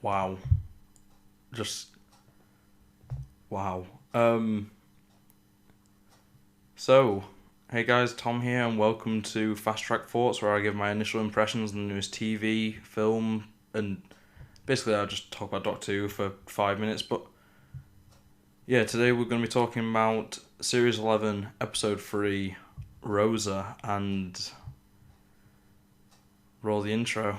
Wow. Just wow. So, hey guys, Tom here, and welcome to Fast Track Thoughts, where I give my initial impressions on the newest TV, film, and basically I just talk about Doctor Who for 5 minutes. But yeah, today we're going to be talking about Series 11, Episode 3, Rosa, and roll the intro.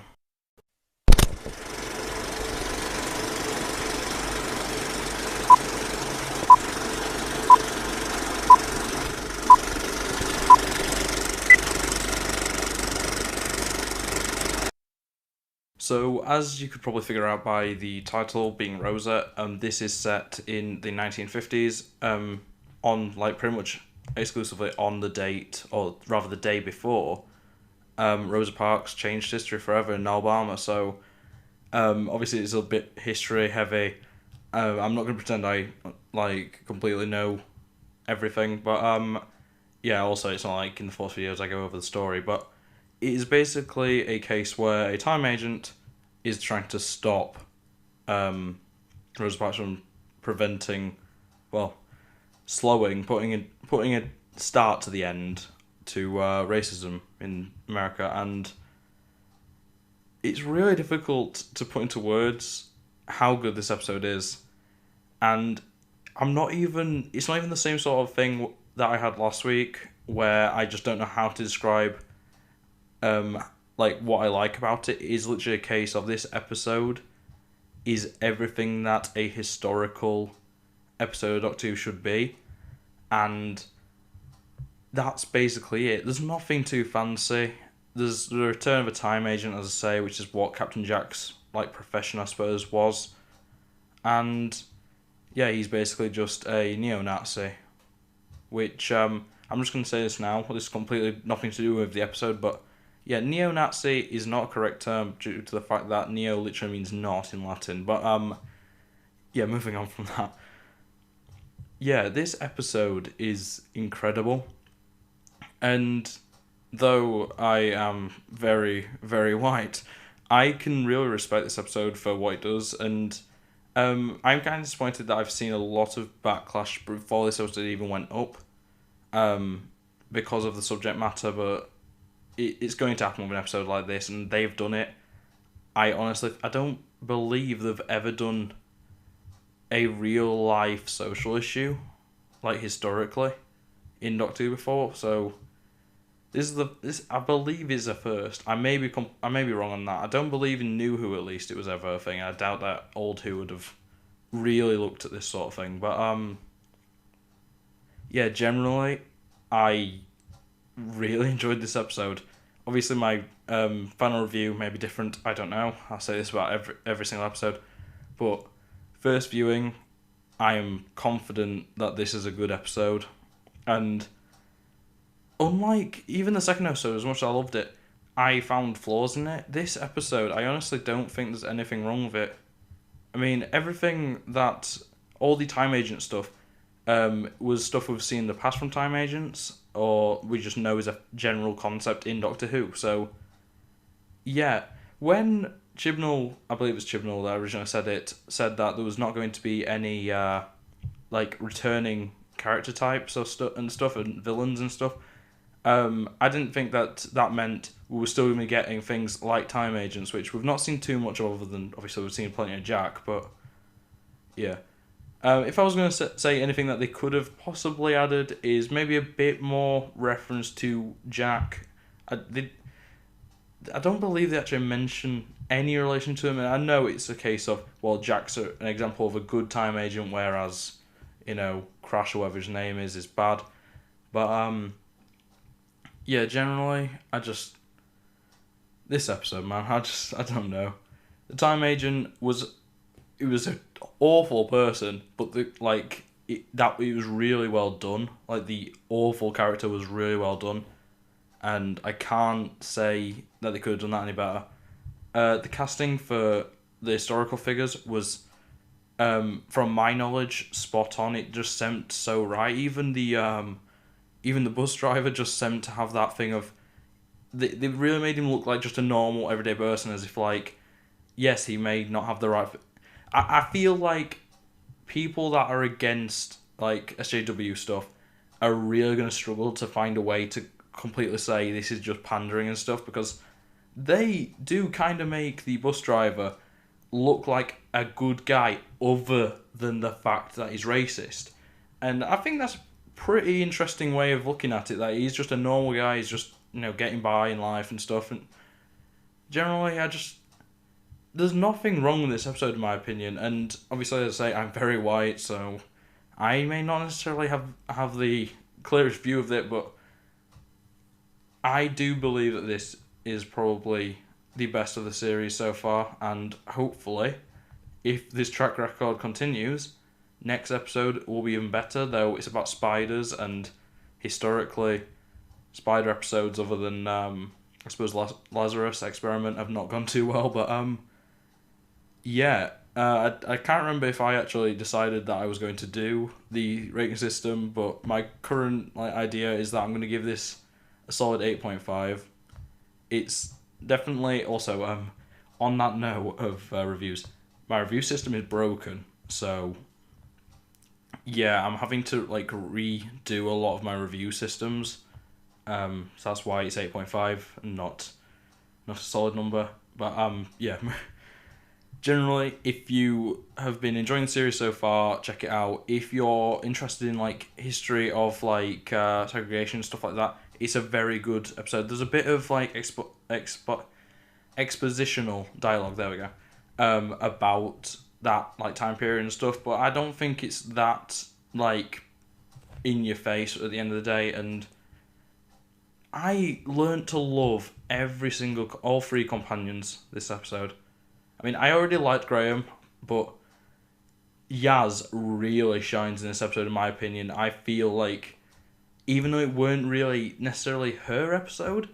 So, as you could probably figure out by the title being Rosa, this is set in the 1950s, on like pretty much exclusively on the date, or rather the day before, Rosa Parks changed history forever in Alabama. So, obviously it's a bit history heavy. I'm not going to pretend I like completely know everything, but yeah. Also, it's not like in the first videos I go over the story, but it is basically a case where a time agent is trying to stop Rosa Parks from preventing, well, slowing, putting a start to the end to racism in America, and it's really difficult to put into words how good this episode is, and I'm not even. It's not even the same sort of thing that I had last week, where I just don't know how to describe um like what I like about it. It is literally a case of this episode is everything that a historical episode of Doctor Who should be, and that's basically it. There's nothing too fancy. There's the return of a time agent, as I say, which is what Captain Jack's like profession, I suppose, was, and yeah, he's basically just a neo-Nazi. Which I'm just going to say this now. This is completely nothing to do with the episode, but yeah, neo-Nazi is not a correct term due to the fact that neo literally means not in Latin. But yeah, moving on from that. Yeah, this episode is incredible, and though I am very, very white, I can really respect this episode for what it does, and I'm kind of disappointed that I've seen a lot of backlash before this episode even went up, um, because of the subject matter, but it's going to happen with an episode like this, and they've done it. I don't believe they've ever done a real life social issue, like historically, in Doctor Who before, so this I believe is a first. I may be wrong on that. I don't believe in New Who at least it was ever a thing. I doubt that Old Who would have really looked at this sort of thing. But yeah, generally, I really enjoyed this episode. Obviously, my final review may be different. I don't know. I say this about every single episode, but first viewing, I am confident that this is a good episode, and unlike even the second episode, as much as I loved it, I found flaws in it. This episode, I honestly don't think there's anything wrong with it. I mean, everything that all the time agent stuff was stuff we've seen in the past from time agents, or we just know is a general concept in Doctor Who. So, yeah, when Chibnall, I believe it was Chibnall that originally said it, said that there was not going to be any like returning character types or stuff and villains and stuff. I didn't think that meant we were still going to be getting things like time agents, which we've not seen too much of, other than obviously we've seen plenty of Jack. But yeah, if I was going to say anything that they could have possibly added is maybe a bit more reference to Jack. I don't believe they actually mention any relation to him, and I know it's a case of, well, Jack's an example of a good time agent, whereas Crash or whatever his name is bad. But yeah, generally, this episode, man, I don't know. The time agent was an awful person, but it was really well done. Like, the awful character was really well done, and I can't say that they could have done that any better. The casting for the historical figures was, from my knowledge, spot on. It just seemed so right. Even the bus driver just seemed to have that thing of, they really made him look like just a normal everyday person, as if like yes, he may not have the right... I feel like people that are against, like, SJW stuff are really going to struggle to find a way to completely say this is just pandering and stuff, because they do kind of make the bus driver look like a good guy other than the fact that he's racist. And I think that's a pretty interesting way of looking at it, that he's just a normal guy, he's just, getting by in life and stuff. And generally, there's nothing wrong with this episode in my opinion. And obviously, as I say, I'm very white, so I may not necessarily have the clearest view of it, but I do believe that this is probably the best of the series so far, and hopefully, if this track record continues, next episode will be even better, though it's about spiders, and historically, spider episodes other than, I suppose, Lazarus Experiment have not gone too well, but, I can't remember if I actually decided that I was going to do the rating system, but my current idea is that I'm going to give this a solid 8.5. It's definitely also, on that note of reviews, my review system is broken, so yeah, I'm having to redo a lot of my review systems, so that's why it's 8.5 and not a solid number, but yeah. Generally, if you have been enjoying the series so far, check it out. If you're interested in history of segregation and stuff like that, it's a very good episode. There's a bit of expositional dialogue, there we go, about that time period and stuff, but I don't think it's that in your face at the end of the day. And I learnt to love all three companions this episode. I mean, I already liked Graham, but Yaz really shines in this episode, in my opinion. I feel like, even though it weren't really necessarily her episode,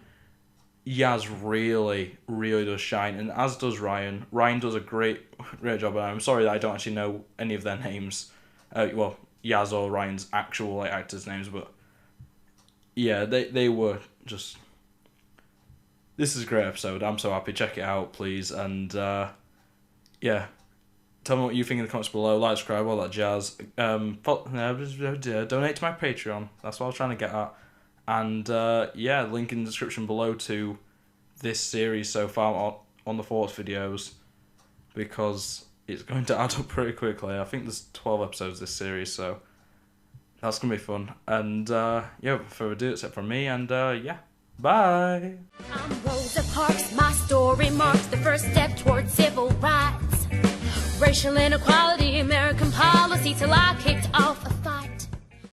Yaz really, really does shine, and as does Ryan. Ryan does a great job, and I'm sorry that I don't actually know any of their names. Yaz or Ryan's actual actors' names, but yeah, they were just... This is a great episode. I'm so happy. Check it out, please. And yeah, tell me what you think in the comments below. Like, subscribe, all that jazz. Donate to my Patreon. That's what I was trying to get at. And yeah, link in the description below to this series so far on the Thoughts videos, because it's going to add up pretty quickly. I think there's 12 episodes this series, so that's going to be fun. And yeah, without further ado, except from me, and yeah. Bye. I'm Rosa Parks. My story marks the first step towards civil rights. Racial inequality, American policy, till I kicked off a